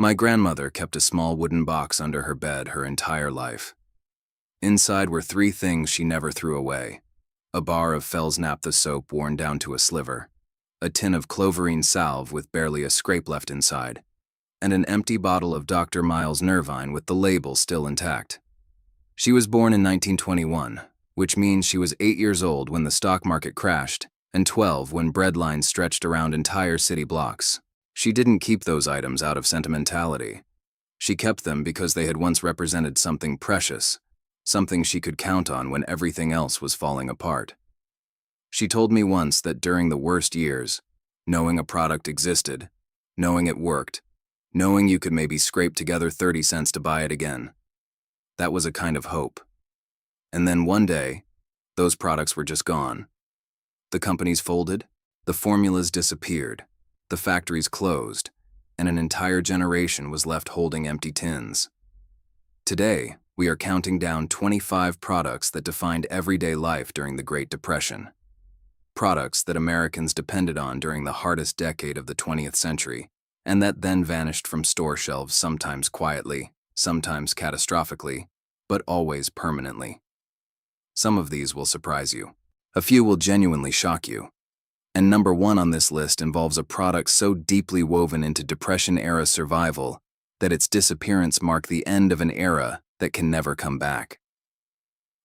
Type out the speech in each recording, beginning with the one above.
My grandmother kept a small wooden box under her bed her entire life. Inside were three things she never threw away: a bar of Fells Naphtha soap worn down to a sliver, a tin of Cloverine salve with barely a scrape left inside, and an empty bottle of Dr. Miles Nervine with the label still intact. She was born in 1921, which means she was 8 years old when the stock market crashed, and 12 when bread lines stretched around entire city blocks. She didn't keep those items out of sentimentality. She kept them because they had once represented something precious, something she could count on when everything else was falling apart. She told me once that during the worst years, knowing a product existed, knowing it worked, knowing you could maybe scrape together 30 cents to buy it again, that was a kind of hope. And then one day, those products were just gone. The companies folded, the formulas disappeared, the factories closed, and an entire generation was left holding empty tins. Today, we are counting down 25 products that defined everyday life during the Great Depression. Products that Americans depended on during the hardest decade of the 20th century, and that then vanished from store shelves, sometimes quietly, sometimes catastrophically, but always permanently. Some of these will surprise you. A few will genuinely shock you. And number one on this list involves a product so deeply woven into Depression-era survival that its disappearance marked the end of an era that can never come back.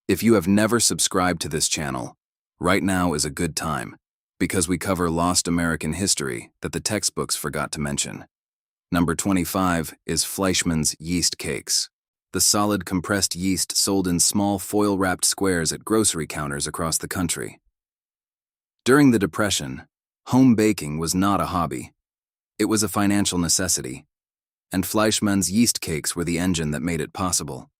If you have never subscribed to this channel, right now is a good time, because we cover lost American history that the textbooks forgot to mention. Number 25 is Fleischmann's Yeast Cakes, the solid compressed yeast sold in small foil-wrapped squares at grocery counters across the country. During the Depression, home baking was not a hobby. It was a financial necessity, and Fleischmann's yeast cakes were the engine that made it possible.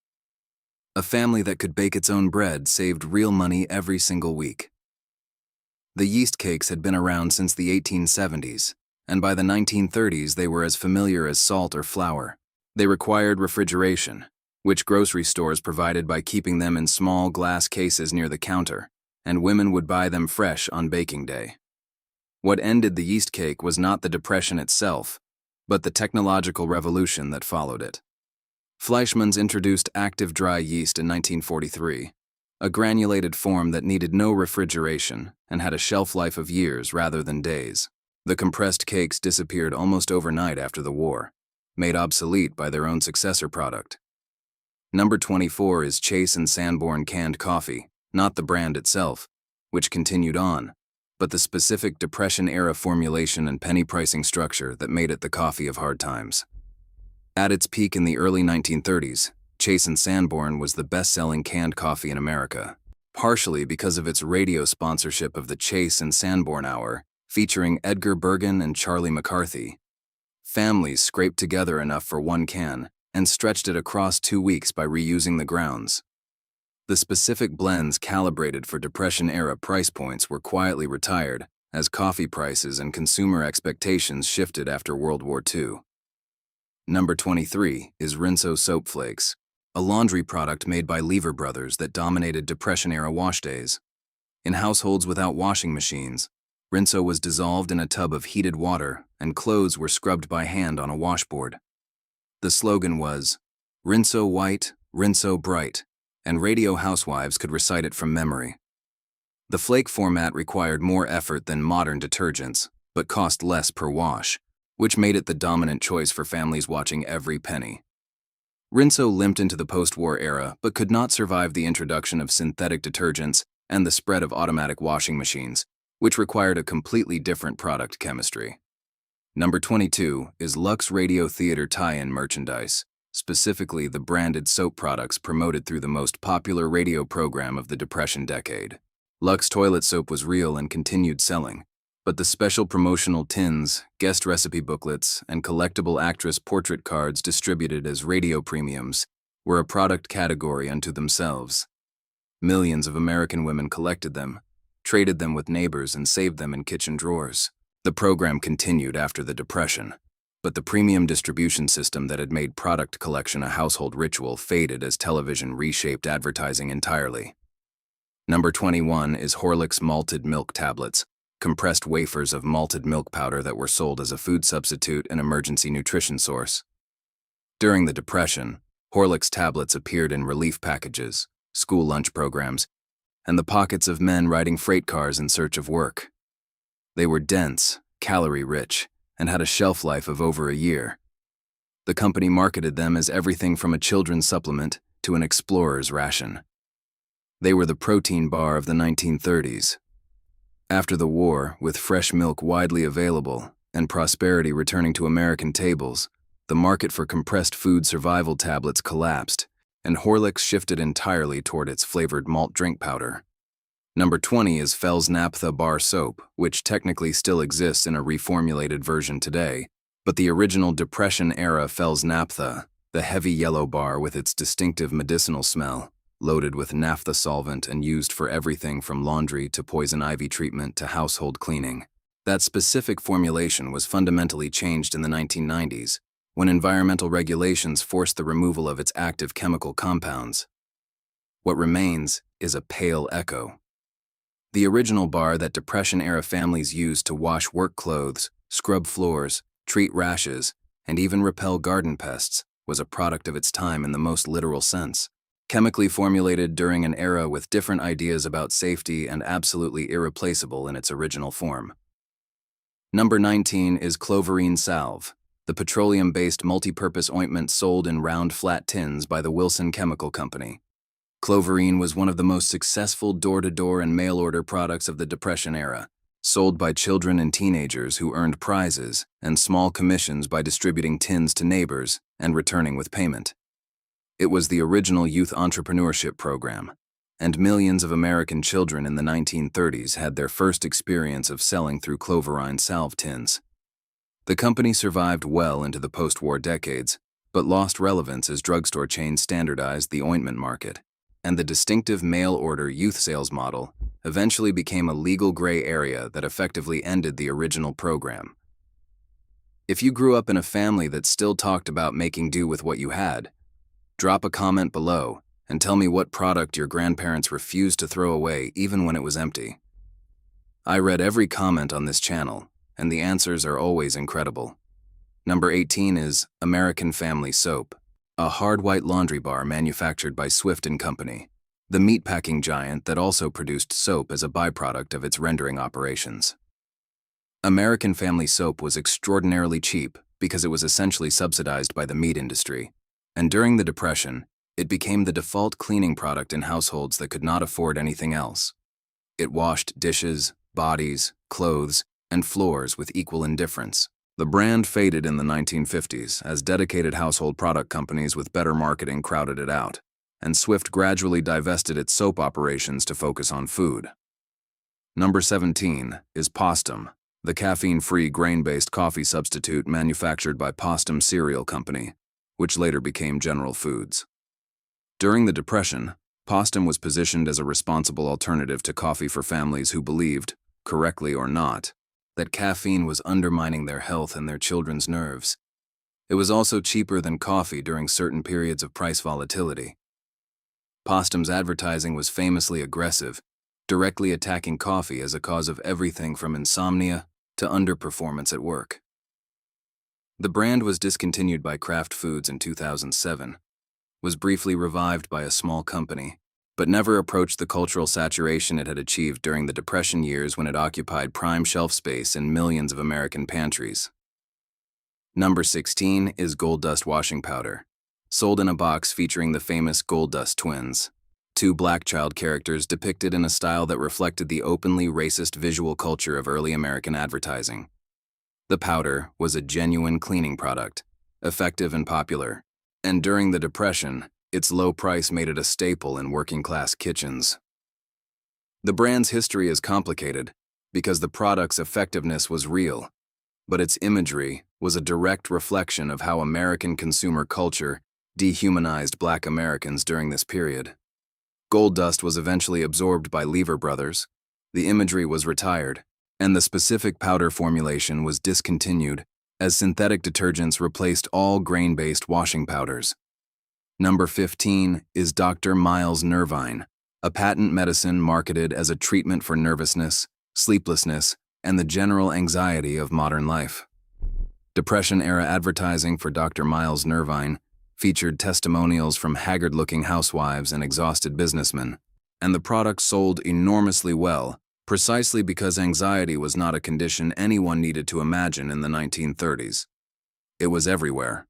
A family that could bake its own bread saved real money every single week. The yeast cakes had been around since the 1870s, and by the 1930s they were as familiar as salt or flour. They required refrigeration, which grocery stores provided by keeping them in small glass cases near the counter, and women would buy them fresh on baking day. What ended the yeast cake was not the Depression itself, but the technological revolution that followed it. Fleischmann's introduced active dry yeast in 1943, a granulated form that needed no refrigeration and had a shelf life of years rather than days. The compressed cakes disappeared almost overnight after the war, made obsolete by their own successor product. Number 24 is Chase and Sanborn canned coffee, not the brand itself, which continued on, but the specific Depression-era formulation and penny pricing structure that made it the coffee of hard times. At its peak in the early 1930s, Chase and Sanborn was the best-selling canned coffee in America, partially because of its radio sponsorship of the Chase and Sanborn Hour, featuring Edgar Bergen and Charlie McCarthy. Families scraped together enough for one can and stretched it across 2 weeks by reusing the grounds. The specific blends calibrated for Depression-era price points were quietly retired as coffee prices and consumer expectations shifted after World War II. Number 23 is Rinso Soap Flakes, a laundry product made by Lever Brothers that dominated Depression-era wash days. In households without washing machines, Rinso was dissolved in a tub of heated water and clothes were scrubbed by hand on a washboard. The slogan was, "Rinso white, Rinso bright," and radio housewives could recite it from memory. The flake format required more effort than modern detergents, but cost less per wash, which made it the dominant choice for families watching every penny. Rinso limped into the post-war era, but could not survive the introduction of synthetic detergents and the spread of automatic washing machines, which required a completely different product chemistry. Number 22 is Lux Radio Theater tie-in merchandise, specifically the branded soap products promoted through the most popular radio program of the Depression decade. Lux toilet soap was real and continued selling, but the special promotional tins, guest recipe booklets, and collectible actress portrait cards distributed as radio premiums were a product category unto themselves. Millions of American women collected them, traded them with neighbors, and saved them in kitchen drawers. The program continued after the Depression, but the premium distribution system that had made product collection a household ritual faded as television reshaped advertising entirely. Number 21 is Horlicks Malted Milk Tablets, compressed wafers of malted milk powder that were sold as a food substitute and emergency nutrition source. During the Depression, Horlicks tablets appeared in relief packages, school lunch programs, and the pockets of men riding freight cars in search of work. They were dense, calorie-rich, and had a shelf life of over a year. The company marketed them as everything from a children's supplement to an explorer's ration. They were the protein bar of the 1930s. After the war, with fresh milk widely available and prosperity returning to American tables, the market for compressed food survival tablets collapsed, and Horlicks shifted entirely toward its flavored malt drink powder. Number 20 is Fells Naphtha Bar Soap, which technically still exists in a reformulated version today, but the original Depression-era Fells Naphtha, the heavy yellow bar with its distinctive medicinal smell, loaded with naphtha solvent and used for everything from laundry to poison ivy treatment to household cleaning. That specific formulation was fundamentally changed in the 1990s, when environmental regulations forced the removal of its active chemical compounds. What remains is a pale echo. The original bar that Depression-era families used to wash work clothes, scrub floors, treat rashes, and even repel garden pests was a product of its time in the most literal sense. Chemically formulated during an era with different ideas about safety and absolutely irreplaceable in its original form. Number 19 is Cloverine Salve, the petroleum-based multi-purpose ointment sold in round flat tins by the Wilson Chemical Company. Cloverine was one of the most successful door-to-door and mail-order products of the Depression era, sold by children and teenagers who earned prizes and small commissions by distributing tins to neighbors and returning with payment. It was the original youth entrepreneurship program, and millions of American children in the 1930s had their first experience of selling through Cloverine salve tins. The company survived well into the post-war decades, but lost relevance as drugstore chains standardized the ointment market, and the distinctive mail-order youth sales model eventually became a legal gray area that effectively ended the original program. If you grew up in a family that still talked about making do with what you had, drop a comment below and tell me what product your grandparents refused to throw away even when it was empty. I read every comment on this channel, and the answers are always incredible. Number 18 is American Family Soap, a hard white laundry bar manufactured by Swift & Company, the meatpacking giant that also produced soap as a byproduct of its rendering operations. American Family Soap was extraordinarily cheap because it was essentially subsidized by the meat industry, and during the Depression, it became the default cleaning product in households that could not afford anything else. It washed dishes, bodies, clothes, and floors with equal indifference. The brand faded in the 1950s as dedicated household product companies with better marketing crowded it out, and Swift gradually divested its soap operations to focus on food. Number 17 is Postum, the caffeine-free grain-based coffee substitute manufactured by Postum Cereal Company, which later became General Foods. During the Depression, Postum was positioned as a responsible alternative to coffee for families who believed, correctly or not, that caffeine was undermining their health and their children's nerves. It was also cheaper than coffee during certain periods of price volatility. Postum's advertising was famously aggressive, directly attacking coffee as a cause of everything from insomnia to underperformance at work. The brand was discontinued by Kraft Foods in 2007, was briefly revived by a small company, but never approached the cultural saturation it had achieved during the Depression years when it occupied prime shelf space in millions of American pantries. Number 16 is Gold Dust Washing Powder, sold in a box featuring the famous Gold Dust twins, two black child characters depicted in a style that reflected the openly racist visual culture of early American advertising. The powder was a genuine cleaning product, effective and popular, and during the Depression, its low price made it a staple in working-class kitchens. The brand's history is complicated because the product's effectiveness was real, but its imagery was a direct reflection of how American consumer culture dehumanized Black Americans during this period. Gold Dust was eventually absorbed by Lever Brothers, the imagery was retired, and the specific powder formulation was discontinued as synthetic detergents replaced all grain-based washing powders. Number 15 is Dr. Miles Nervine, a patent medicine marketed as a treatment for nervousness, sleeplessness, and the general anxiety of modern life. Depression-era advertising for Dr. Miles Nervine featured testimonials from haggard-looking housewives and exhausted businessmen, and the product sold enormously well, precisely because anxiety was not a condition anyone needed to imagine in the 1930s. It was everywhere.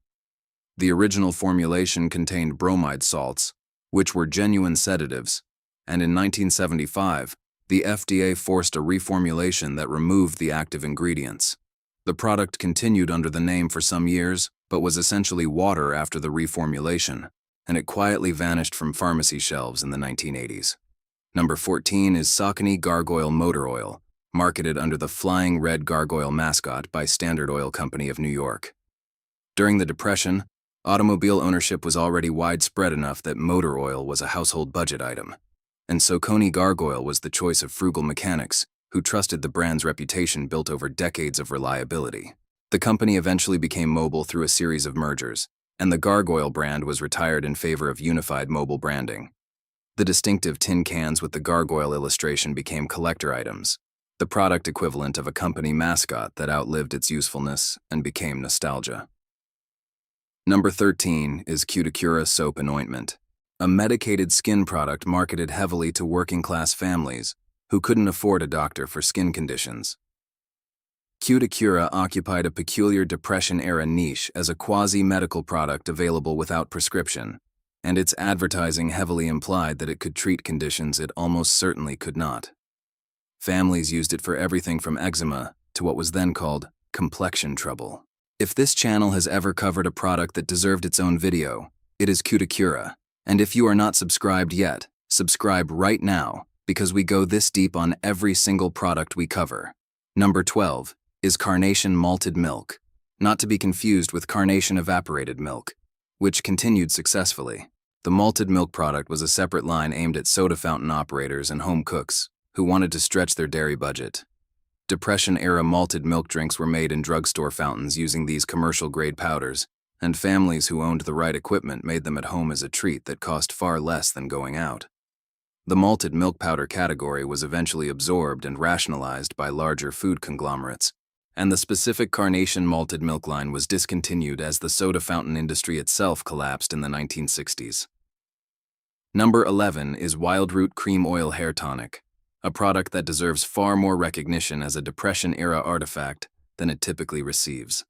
The original formulation contained bromide salts, which were genuine sedatives, and in 1975, the FDA forced a reformulation that removed the active ingredients. The product continued under the name for some years, but was essentially water after the reformulation, and it quietly vanished from pharmacy shelves in the 1980s. Number 14 is Saucony Gargoyle Motor Oil, marketed under the Flying Red Gargoyle mascot by Standard Oil Company of New York. During the Depression, automobile ownership was already widespread enough that motor oil was a household budget item, and Saucony Gargoyle was the choice of frugal mechanics who trusted the brand's reputation built over decades of reliability. The company eventually became mobile through a series of mergers, and the Gargoyle brand was retired in favor of unified mobile branding. The distinctive tin cans with the gargoyle illustration became collector items, the product equivalent of a company mascot that outlived its usefulness and became nostalgia. Number 13 is Cuticura Soap and Ointment, a medicated skin product marketed heavily to working-class families who couldn't afford a doctor for skin conditions. Cuticura occupied a peculiar Depression-era niche as a quasi-medical product available without prescription, and its advertising heavily implied that it could treat conditions it almost certainly could not. Families used it for everything from eczema to what was then called complexion trouble. If this channel has ever covered a product that deserved its own video, it is Cuticura. And if you are not subscribed yet, subscribe right now, because we go this deep on every single product we cover. Number 12 is Carnation Malted Milk, not to be confused with Carnation Evaporated Milk, which continued successfully. The malted milk product was a separate line aimed at soda fountain operators and home cooks who wanted to stretch their dairy budget. Depression-era malted milk drinks were made in drugstore fountains using these commercial-grade powders, and families who owned the right equipment made them at home as a treat that cost far less than going out. The malted milk powder category was eventually absorbed and rationalized by larger food conglomerates, and the specific Carnation malted milk line was discontinued as the soda fountain industry itself collapsed in the 1960s. Number 11 is Wildroot Cream Oil Hair Tonic, a product that deserves far more recognition as a Depression-era artifact than it typically receives.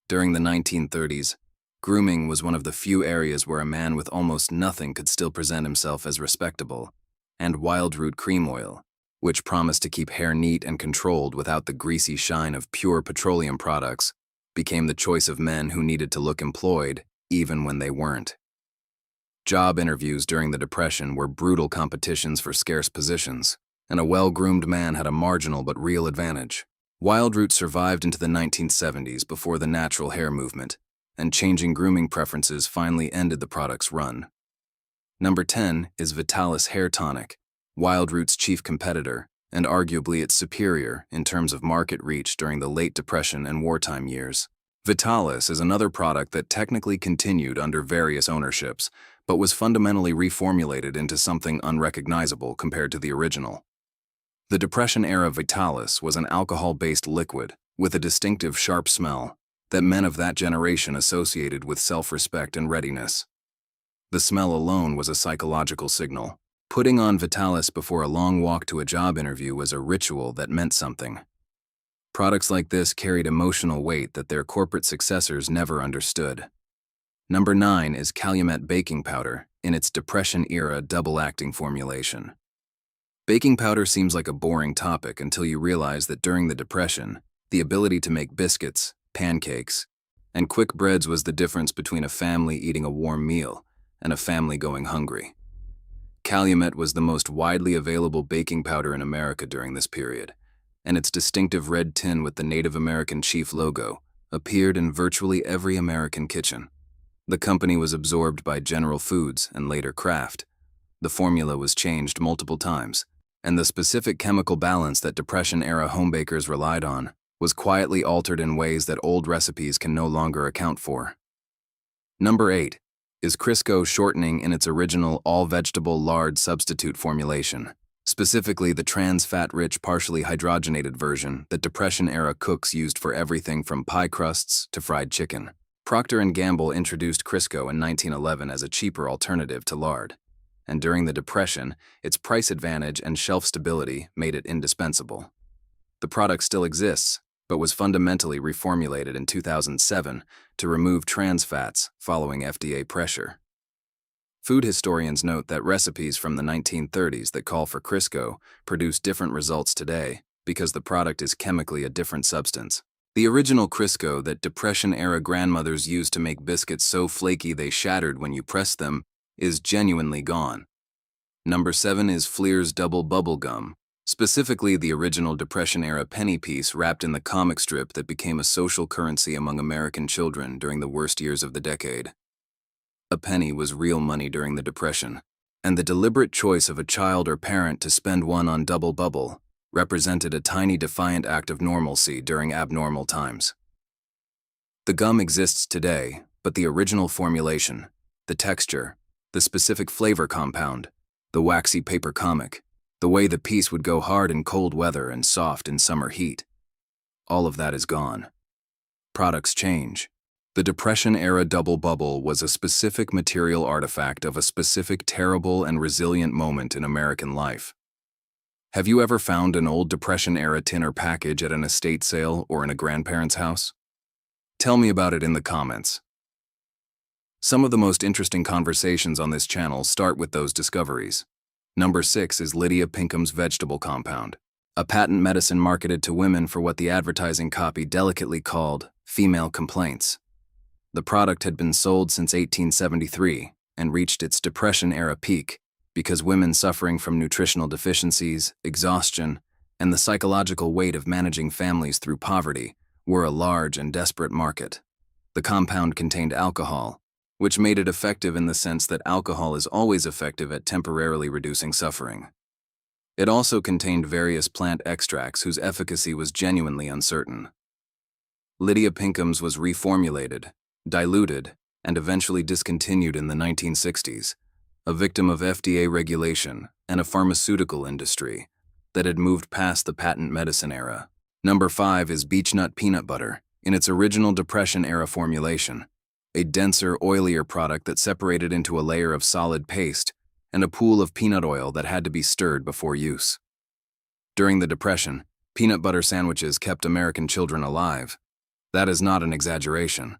During the 1930s, grooming was one of the few areas where a man with almost nothing could still present himself as respectable, and Wildroot Cream Oil, which promised to keep hair neat and controlled without the greasy shine of pure petroleum products, became the choice of men who needed to look employed even when they weren't. Job interviews during the Depression were brutal competitions for scarce positions, and a well-groomed man had a marginal but real advantage. Wildroot survived into the 1970s before the natural hair movement, and changing grooming preferences finally ended the product's run. Number 10 is Vitalis Hair Tonic, Wildroot's chief competitor, and arguably its superior in terms of market reach during the late Depression and wartime years. Vitalis is another product that technically continued under various ownerships, but was fundamentally reformulated into something unrecognizable compared to the original. The Depression-era Vitalis was an alcohol-based liquid with a distinctive sharp smell that men of that generation associated with self-respect and readiness. The smell alone was a psychological signal. Putting on Vitalis before a long walk to a job interview was a ritual that meant something. Products like this carried emotional weight that their corporate successors never understood. Number 9 is Calumet Baking Powder in its Depression-era double-acting formulation. Baking powder seems like a boring topic until you realize that during the Depression, the ability to make biscuits, pancakes, and quick breads was the difference between a family eating a warm meal and a family going hungry. Calumet was the most widely available baking powder in America during this period, and its distinctive red tin with the Native American chief logo appeared in virtually every American kitchen. The company was absorbed by General Foods and later Kraft. The formula was changed multiple times, and the specific chemical balance that Depression-era homebakers relied on was quietly altered in ways that old recipes can no longer account for. Number 8 is Crisco shortening in its original all-vegetable lard substitute formulation, specifically the trans-fat-rich partially hydrogenated version that Depression-era cooks used for everything from pie crusts to fried chicken. Procter & Gamble introduced Crisco in 1911 as a cheaper alternative to lard, and during the Depression, its price advantage and shelf stability made it indispensable. The product still exists, but was fundamentally reformulated in 2007 to remove trans fats following FDA pressure. Food historians note that recipes from the 1930s that call for Crisco produce different results today because the product is chemically a different substance. The original Crisco that Depression-era grandmothers used to make biscuits so flaky they shattered when you pressed them is genuinely gone. Number 7 is Fleer's Double Bubble Gum, specifically the original Depression-era penny piece wrapped in the comic strip that became a social currency among American children during the worst years of the decade. A penny was real money during the Depression, and the deliberate choice of a child or parent to spend one on Double Bubble represented a tiny defiant act of normalcy during abnormal times. The gum exists today, but the original formulation, the texture, the specific flavor compound, the waxy paper comic, the way the piece would go hard in cold weather and soft in summer heat, all of that is gone. Products change. The Depression-era Double Bubble was a specific material artifact of a specific terrible and resilient moment in American life. Have you ever found an old Depression-era tin or package at an estate sale or in a grandparent's house? Tell me about it in the comments. Some of the most interesting conversations on this channel start with those discoveries. Number 6 is Lydia Pinkham's Vegetable Compound, a patent medicine marketed to women for what the advertising copy delicately called female complaints. The product had been sold since 1873 and reached its Depression-era peak because women suffering from nutritional deficiencies, exhaustion, and the psychological weight of managing families through poverty were a large and desperate market. The compound contained alcohol, which made it effective in the sense that alcohol is always effective at temporarily reducing suffering. It also contained various plant extracts whose efficacy was genuinely uncertain. Lydia Pinkham's was reformulated, diluted, and eventually discontinued in the 1960s, a victim of FDA regulation and a pharmaceutical industry that had moved past the patent medicine era. Number 5 is Beechnut Peanut Butter, in its original Depression-era formulation, a denser, oilier product that separated into a layer of solid paste and a pool of peanut oil that had to be stirred before use. During the Depression, peanut butter sandwiches kept American children alive. That is not an exaggeration.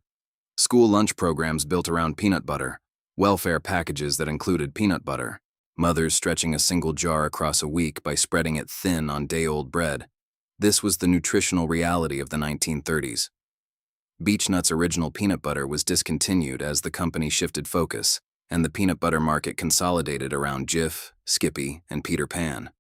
School lunch programs built around peanut butter, welfare packages that included peanut butter, mothers stretching a single jar across a week by spreading it thin on day-old bread. This was the nutritional reality of the 1930s. Beechnut's original peanut butter was discontinued as the company shifted focus, and the peanut butter market consolidated around Jif, Skippy, and Peter Pan.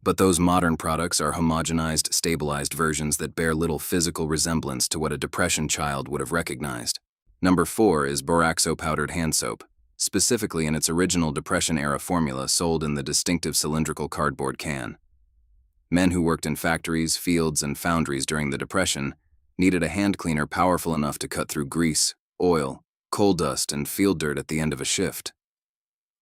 But those modern products are homogenized, stabilized versions that bear little physical resemblance to what a Depression child would have recognized. Number 4 is Boraxo Powdered Hand Soap, specifically in its original Depression-era formula sold in the distinctive cylindrical cardboard can. Men who worked in factories, fields, and foundries during the Depression needed a hand cleaner powerful enough to cut through grease, oil, coal dust, and field dirt at the end of a shift.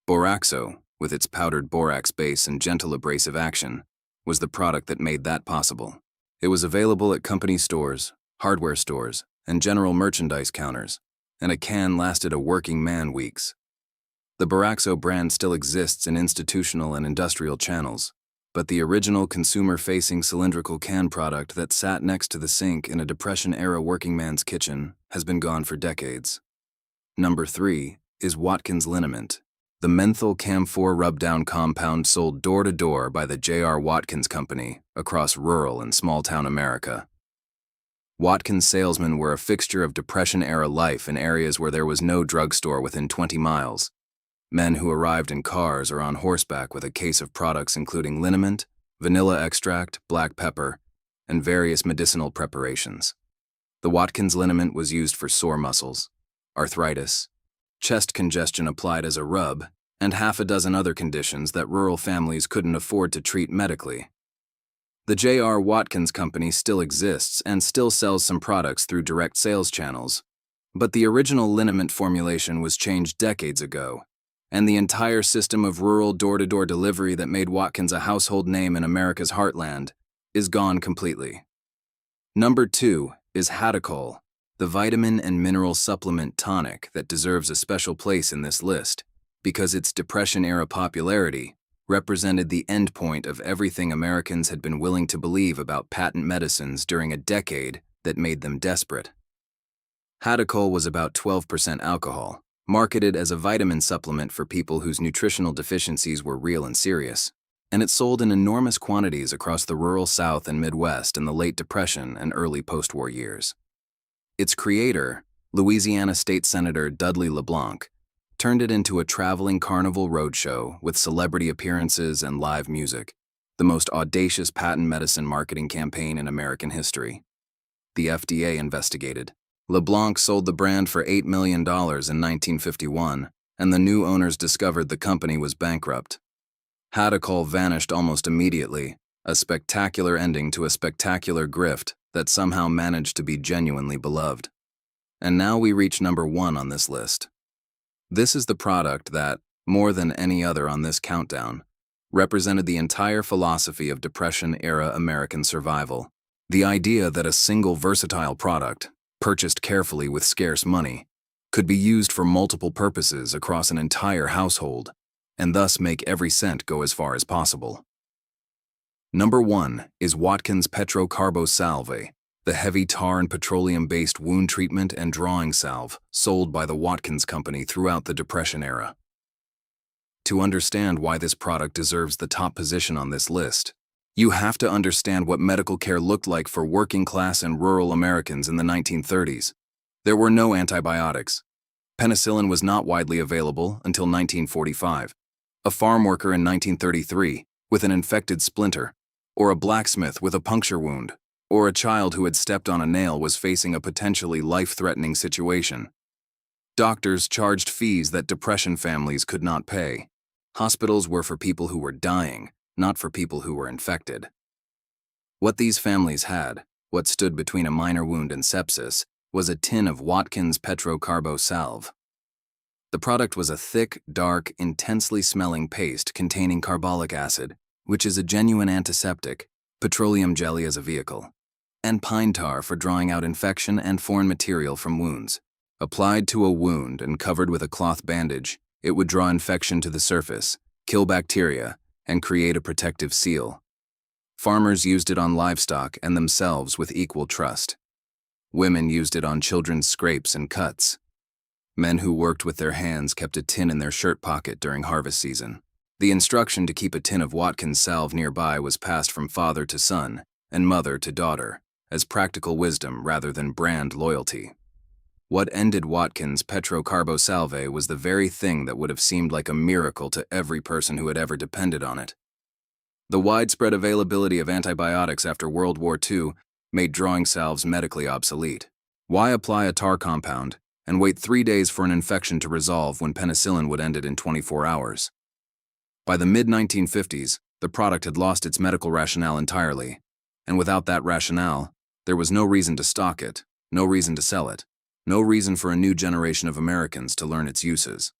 Boraxo, with its powdered borax base and gentle abrasive action, was the product that made that possible. It was available at company stores, hardware stores, and general merchandise counters, and a can lasted a working man weeks. The Boraxo brand still exists in institutional and industrial channels, but the original consumer-facing cylindrical can product that sat next to the sink in a Depression-era working man's kitchen has been gone for decades. Number 3 is Watkins Liniment, the menthol camphor rub-down compound sold door-to-door by the J.R. Watkins Company across rural and small-town America. Watkins salesmen were a fixture of Depression-era life in areas where there was no drugstore within 20 miles. Men who arrived in cars or on horseback with a case of products including liniment, vanilla extract, black pepper, and various medicinal preparations. The Watkins liniment was used for sore muscles, arthritis, chest congestion applied as a rub, and half a dozen other conditions that rural families couldn't afford to treat medically. The J.R. Watkins Company still exists and still sells some products through direct sales channels, but the original liniment formulation was changed decades ago, and the entire system of rural door-to-door delivery that made Watkins a household name in America's heartland is gone completely. Number 2 is Hadacol, the vitamin and mineral supplement tonic that deserves a special place in this list, because its Depression-era popularity represented the endpoint of everything Americans had been willing to believe about patent medicines during a decade that made them desperate. Hadacol was about 12% alcohol, marketed as a vitamin supplement for people whose nutritional deficiencies were real and serious, and it sold in enormous quantities across the rural South and Midwest in the late Depression and early post-war years. Its creator, Louisiana State Senator Dudley LeBlanc, turned it into a traveling carnival roadshow with celebrity appearances and live music, the most audacious patent medicine marketing campaign in American history. The FDA investigated. LeBlanc sold the brand for $8 million in 1951, and the new owners discovered the company was bankrupt. Hadacol vanished almost immediately, a spectacular ending to a spectacular grift that somehow managed to be genuinely beloved. And now we reach number 1 on this list. This is the product that, more than any other on this countdown, represented the entire philosophy of Depression-era American survival. The idea that a single versatile product, purchased carefully with scarce money, could be used for multiple purposes across an entire household, and thus make every cent go as far as possible. Number 1 is Watkins Petrocarbo Salve, the heavy tar and petroleum-based wound treatment and drawing salve sold by the Watkins Company throughout the Depression era. To understand why this product deserves the top position on this list, you have to understand what medical care looked like for working-class and rural Americans in the 1930s. There were no antibiotics. Penicillin was not widely available until 1945. A farm worker in 1933 with an infected splinter, or a blacksmith with a puncture wound, or a child who had stepped on a nail was facing a potentially life-threatening situation. Doctors charged fees that Depression families could not pay. Hospitals were for people who were dying, not for people who were infected. What these families had, what stood between a minor wound and sepsis, was a tin of Watkins Petrocarbo Salve. The product was a thick, dark, intensely smelling paste containing carbolic acid, which is a genuine antiseptic, petroleum jelly as a vehicle, and pine tar for drawing out infection and foreign material from wounds. Applied to a wound and covered with a cloth bandage, it would draw infection to the surface, kill bacteria, and create a protective seal. Farmers used it on livestock and themselves with equal trust. Women used it on children's scrapes and cuts. Men who worked with their hands kept a tin in their shirt pocket during harvest season. The instruction to keep a tin of Watkins salve nearby was passed from father to son and mother to daughter, as practical wisdom rather than brand loyalty. What ended Watkins Petrocarbo Salve was the very thing that would have seemed like a miracle to every person who had ever depended on it. The widespread availability of antibiotics after World War II made drawing salves medically obsolete. Why apply a tar compound and wait 3 days for an infection to resolve when penicillin would end it in 24 hours? By the mid-1950s, the product had lost its medical rationale entirely, and without that rationale, there was no reason to stock it, no reason to sell it, no reason for a new generation of Americans to learn its uses.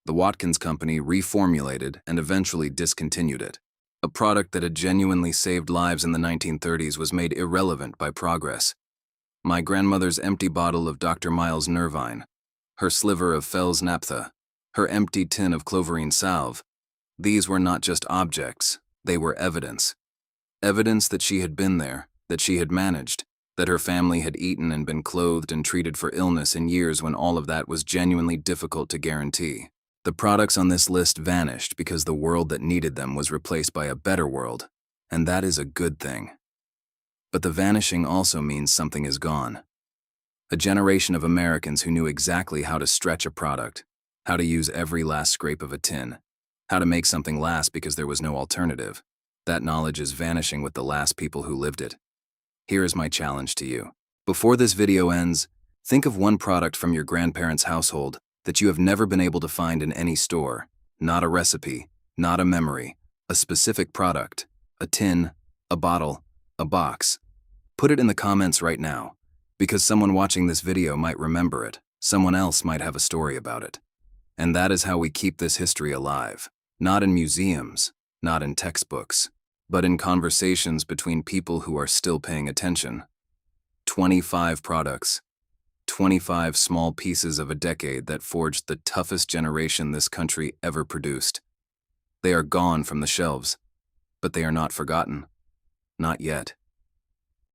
The Watkins Company reformulated and eventually discontinued it. A product that had genuinely saved lives in the 1930s was made irrelevant by progress. My grandmother's empty bottle of Dr. Miles Nervine, her sliver of Fels naphtha, her empty tin of cloverine salve, these were not just objects, they were evidence. Evidence that she had been there, that she had managed, that her family had eaten and been clothed and treated for illness in years when all of that was genuinely difficult to guarantee. The products on this list vanished because the world that needed them was replaced by a better world, and that is a good thing. But the vanishing also means something is gone. A generation of Americans who knew exactly how to stretch a product, how to use every last scrape of a tin, how to make something last because there was no alternative. That knowledge is vanishing with the last people who lived it. Here is my challenge to you. Before this video ends, think of one product from your grandparents' household that you have never been able to find in any store. Not a recipe, not a memory, a specific product, a tin, a bottle, a box. Put it in the comments right now, because someone watching this video might remember it. Someone else might have a story about it. And that is how we keep this history alive. Not in museums, not in textbooks, but in conversations between people who are still paying attention. 25 products, 25 small pieces of a decade that forged the toughest generation this country ever produced. They are gone from the shelves, but they are not forgotten. Not yet.